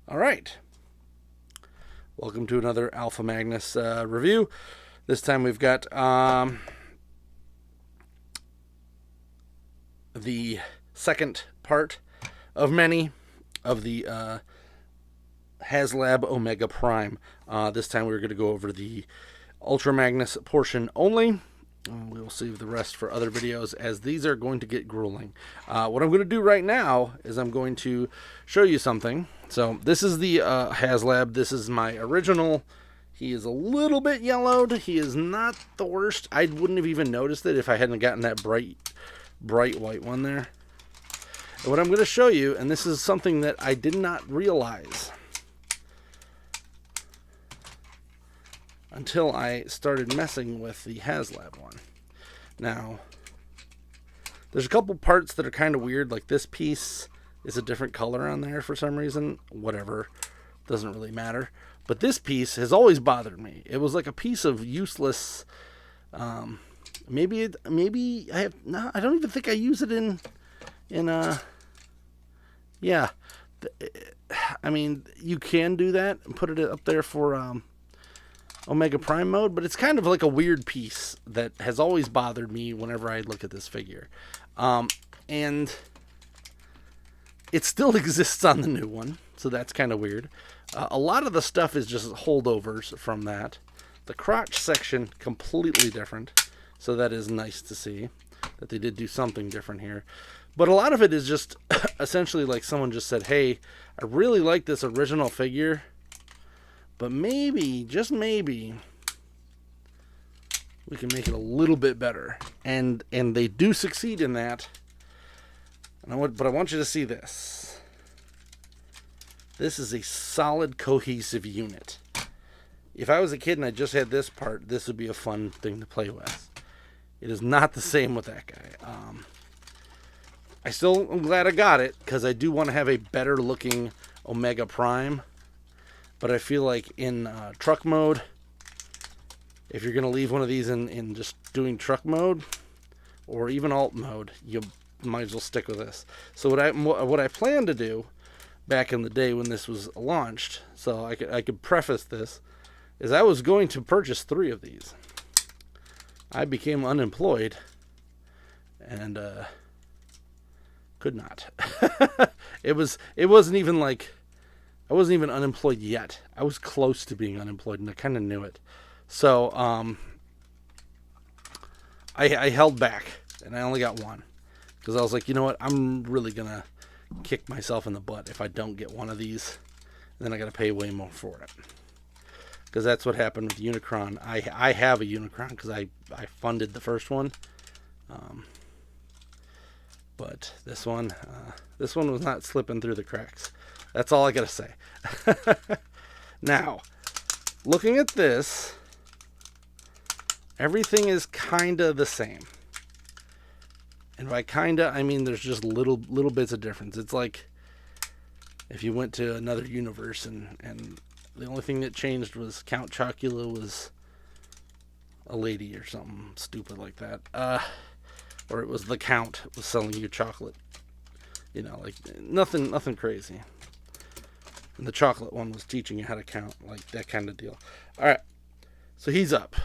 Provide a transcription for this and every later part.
All right. Welcome to another Alpha Magnus review. This time we've got the second part of many of the Haslab Omega Prime. This time we're going to go over the Ultra Magnus portion only. We will save the rest for other videos, as these are going to get grueling. What I'm going to do right now is I'm going to show you something. So this is the Haslab. This is my original. He is a little bit yellowed. He is not the worst. I wouldn't have even noticed it if I hadn't gotten that bright white one there. And what I'm going to show you, and this is something that I did not realize until I started messing with the Haslab one. Now, there's a couple parts that are kind of weird, like this piece is a different color on there for some reason. Whatever, doesn't really matter. But this piece has always bothered me. It was like a piece of useless. Maybe I have. No, I don't even think I use it in. Yeah, I mean, you can do that and put it up there for Omega Prime mode, but it's kind of like a weird piece that has always bothered me whenever I look at this figure. And it still exists on the new one, so that's kind of weird. A lot of the stuff is just holdovers from that. The crotch section, completely different, so that is nice to see that they did do something different here. But a lot of it is just essentially like someone just said, hey, I really like this original figure, but maybe, just maybe, we can make it a little bit better. And they do succeed in that. But I want you to see this. This is a solid, cohesive unit. If I was a kid and I just had this part, this would be a fun thing to play with. It is not the same with that guy. I still am glad I got it, because I do want to have a better looking Omega Prime. But I feel like in truck mode, if you're going to leave one of these in just doing truck mode, or even alt mode, you might as well stick with this. So what I planned to do back in the day when this was launched, so I could preface this, is I was going to purchase 3 of these. I became unemployed and could not. It wasn't even like, I wasn't even unemployed yet. I was close to being unemployed, and I kind of knew it. So I held back, and I only got one, because I was like, you know what? I'm really gonna kick myself in the butt if I don't get one of these, and then I gotta pay way more for it. Because that's what happened with Unicron. I have a Unicron because I funded the first one. But this one was not slipping through the cracks. That's all I gotta say. Now, looking at this, everything is kinda the same. And by kinda, I mean there's just little bits of difference. It's like if you went to another universe and the only thing that changed was Count Chocula was a lady or something stupid like that. Or it was the Count was selling you chocolate. You know, like nothing crazy. And the chocolate one was teaching you how to count, like that kind of deal. All right, so he's up.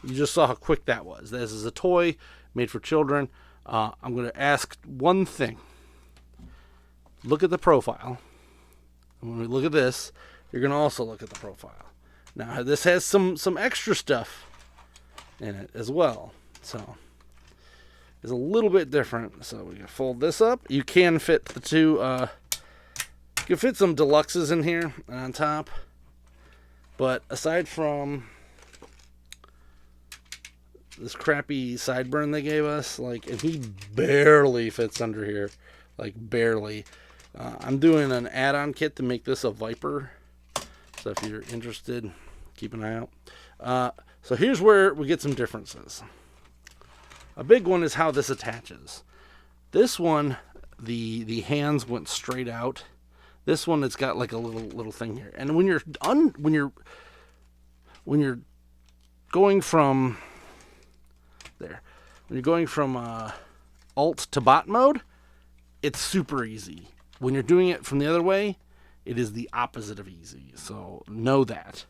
You just saw how quick that was. This is a toy made for children. I'm going to ask one thing. Look at the profile. And when we look at this, you're going to also look at the profile. Now, this has some extra stuff in it as well. So, it's a little bit different. So, we can fold this up. You can fit the two... you can fit some deluxes in here on top. But aside from this crappy sideburn they gave us, like, and he barely fits under here. Like, barely. I'm doing an add-on kit to make this a Viper. So if you're interested, keep an eye out. So here's where we get some differences. A big one is how this attaches. This one, the hands went straight out. This one, it's got like a little thing here. And when you're going from there, when you're going from alt to bot mode, it's super easy. When you're doing it from the other way, It is the opposite of easy. So know that.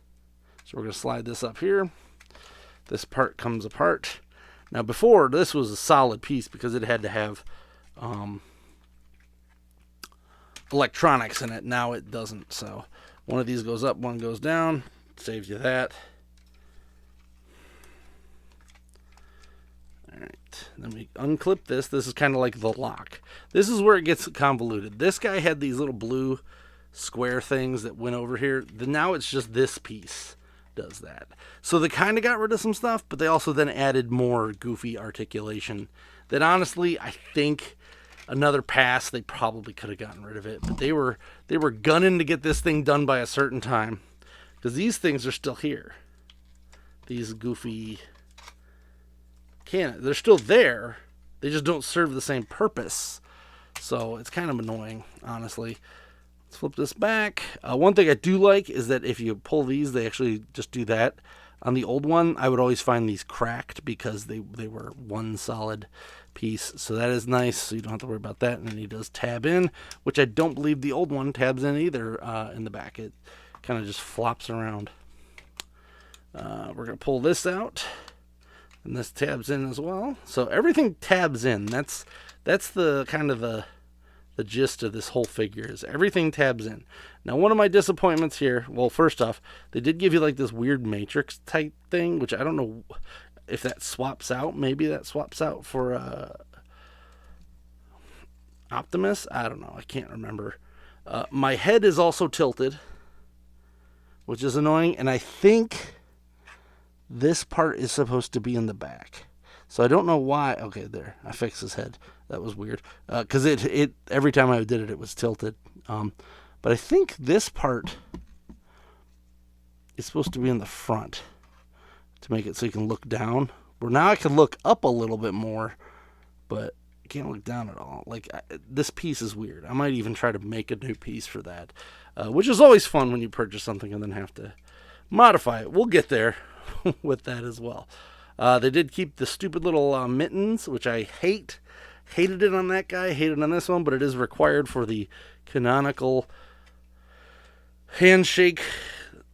So we're going to slide this up here. This part comes apart. Now before, this was a solid piece because it had to have electronics in it. Now it doesn't. So one of these goes up, one goes down. Saves you that. Alright, then we unclip this. This is kind of like the lock. This is where it gets convoluted. This guy had these little blue square things that went over here. Now it's just this piece does that. So they kind of got rid of some stuff, but they also then added more goofy articulation that honestly, I think another pass, they probably could have gotten rid of it. But they were gunning to get this thing done by a certain time because these things are still here. These goofy they're still there. They just don't serve the same purpose. So it's kind of annoying, honestly. Let's flip this back. One thing I do like is that if you pull these, they actually just do that. On the old one, I would always find these cracked because they were one solid piece. So that is nice. So you don't have to worry about that. And then he does tab in, which I don't believe the old one tabs in either in the back. It kind of just flops around. We're going to pull this out. And this tabs in as well. So everything tabs in. That's the kind of the gist of this whole figure is everything tabs in. Now, one of my disappointments here, well, first off, they did give you like this weird matrix type thing, which I don't know if that swaps out. Maybe that swaps out for Optimus. I don't know. I can't remember. My head is also tilted, which is annoying. And I think this part is supposed to be in the back. So I don't know why. Okay, there. I fixed his head. That was weird. Because it every time I did it, it was tilted. But I think this part is supposed to be in the front to make it so you can look down. Where now I can look up a little bit more, but I can't look down at all. Like, this piece is weird. I might even try to make a new piece for that, which is always fun when you purchase something and then have to modify it. We'll get there with that as well. They did keep the stupid little mittens, which I hate. Hated it on that guy, hated it on this one, but it is required for the canonical handshake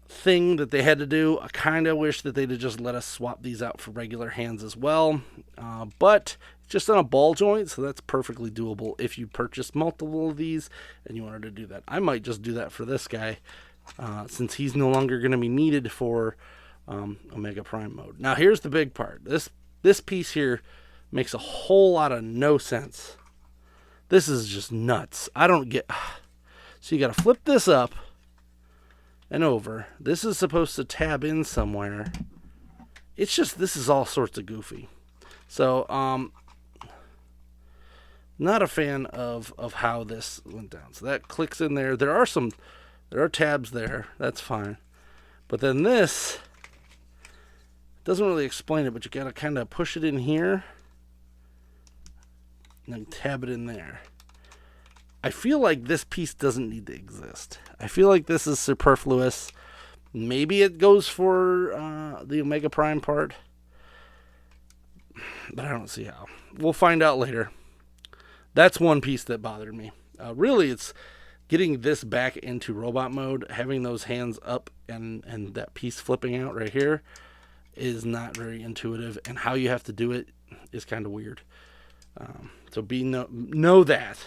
thing that they had to do. I kind of wish that they'd have just let us swap these out for regular hands as well. But just on a ball joint, so that's perfectly doable if you purchase multiple of these and you wanted to do that. I might just do that for this guy, since he's no longer going to be needed for Omega Prime mode. Now here's the big part. This piece here makes a whole lot of no sense. This is just nuts. I don't get... So you got to flip this up and over. This is supposed to tab in somewhere. It's just, this is all sorts of goofy. So, not a fan of how this went down. So that clicks in there. There are tabs there. That's fine. But then this doesn't really explain it, but you got to kind of push it in here and then tab it in there. I feel like this piece doesn't need to exist. I feel like this is superfluous. Maybe it goes for the Omega Prime part, but I don't see how. We'll find out later. That's one piece that bothered me. Really, it's getting this back into robot mode, having those hands up and that piece flipping out right here is not very intuitive, and how you have to do it is kind of weird. So know that.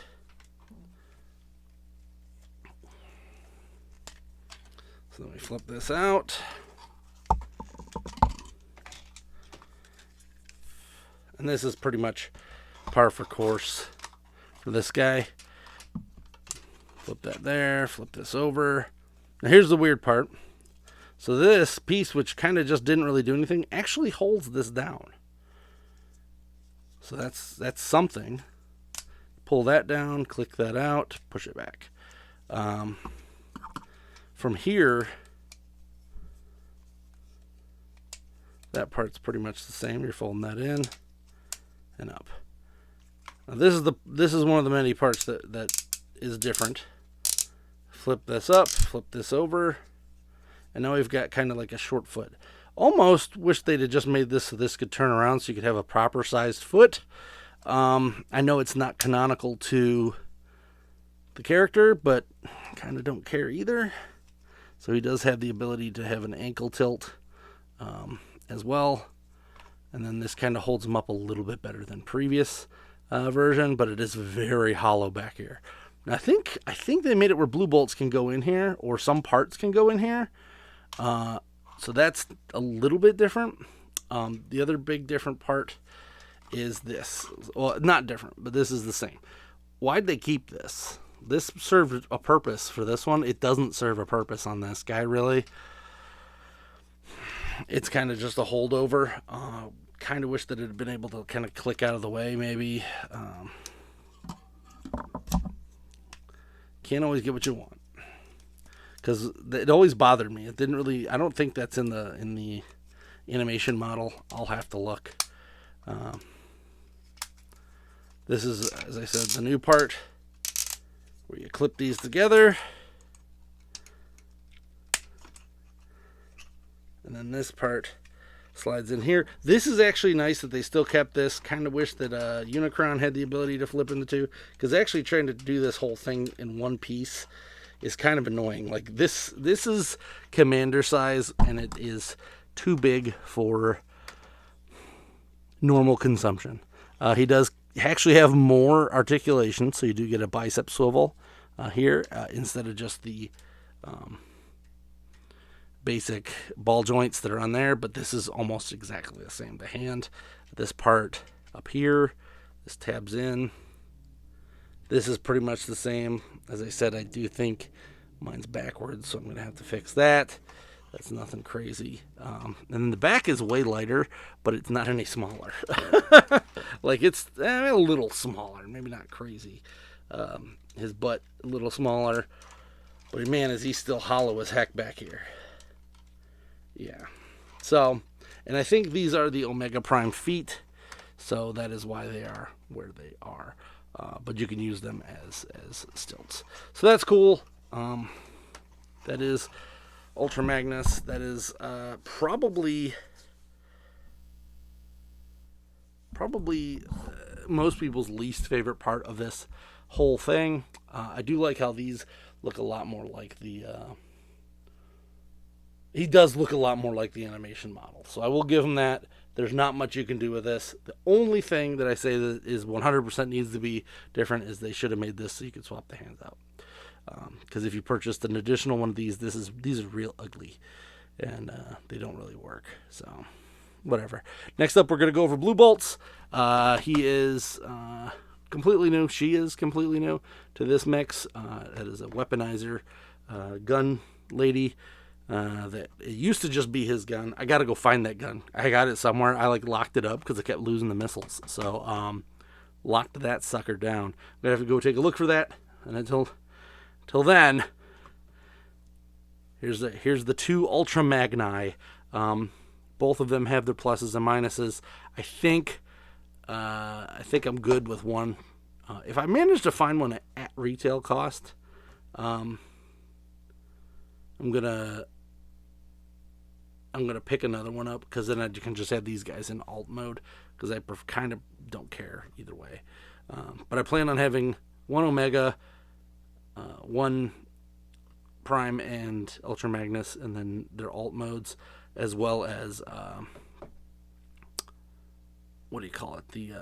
So let me flip this out. And this is pretty much par for course for this guy. Flip that there, flip this over. Now here's the weird part. So this piece, which kind of just didn't really do anything, actually holds this down. So that's something. Pull that down, click that out, push it back. From here, that part's pretty much the same. You're folding that in and up. Now this is one of the many parts that is different. Flip this up, flip this over, and now we've got kind of like a short foot. Almost wish they'd have just made this so this could turn around so you could have a proper sized foot. I know it's not canonical to the character, but kind of don't care either. So he does have the ability to have an ankle tilt as well. And then this kind of holds him up a little bit better than previous version, but it is very hollow back here. And I think they made it where blue bolts can go in here, or some parts can go in here. So that's a little bit different. The other big different part is this. Well, not different, but this is the same. Why'd they keep this? This served a purpose for this one. It doesn't serve a purpose on this guy, really. It's kind of just a holdover. Kind of wish that it had been able to kind of click out of the way, maybe. Can't always get what you want. Because it always bothered me. It didn't really... I don't think that's in the animation model. I'll have to look. This is, as I said, the new part where you clip these together. And then this part slides in here. This is actually nice that they still kept this. Kind of wish that Unicron had the ability to flip into two, because actually trying to do this whole thing in one piece is kind of annoying. Like this is Commander size, and it is too big for normal consumption. He does actually have more articulation, so you do get a bicep swivel here instead of just the basic ball joints that are on there, but this is almost exactly the same. The hand, this part up here, this tabs in. This is pretty much the same. As I said, I do think mine's backwards, so I'm going to have to fix that. That's nothing crazy. And then the back is way lighter, but it's not any smaller. Like, it's a little smaller, maybe not crazy. His butt a little smaller, but man, is he still hollow as heck back here. Yeah. So, and I think these are the Omega Prime feet, so that is why they are where they are. But you can use them as stilts. So that's cool. That is Ultra Magnus. That is probably most people's least favorite part of this whole thing. I do like how these look a lot more like the... he does look a lot more like the animation model. So I will give him that. There's not much you can do with this. The only thing that I say that is 100% needs to be different is they should have made this so you could swap the hands out. Because if you purchased an additional one of these, these are real ugly. And they don't really work. So, whatever. Next up, we're going to go over Blue Bolts. He is completely new. She is completely new to this mix. That is a weaponizer gun lady. That it used to just be his gun. I gotta go find that gun. I got it somewhere. I locked it up because I kept losing the missiles. So locked that sucker down. I'm gonna have to go take a look for that. And until then, here's the two Ultra Magni. Both of them have their pluses and minuses. I think I'm good with one. If I manage to find one at retail cost, I'm gonna pick another one up, because then I can just have these guys in alt mode, because I kind of don't care either way. But I plan on having one Omega, one Prime and Ultra Magnus, and then their alt modes, as well as what do you call it? The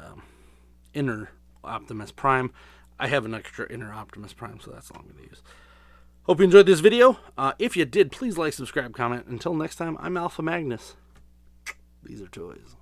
inner Optimus Prime. I have an extra inner Optimus Prime, so that's all I'm going to use. Hope you enjoyed this video. If you did, please like, subscribe, comment. Until next time, I'm Alpha Magnus. These are toys.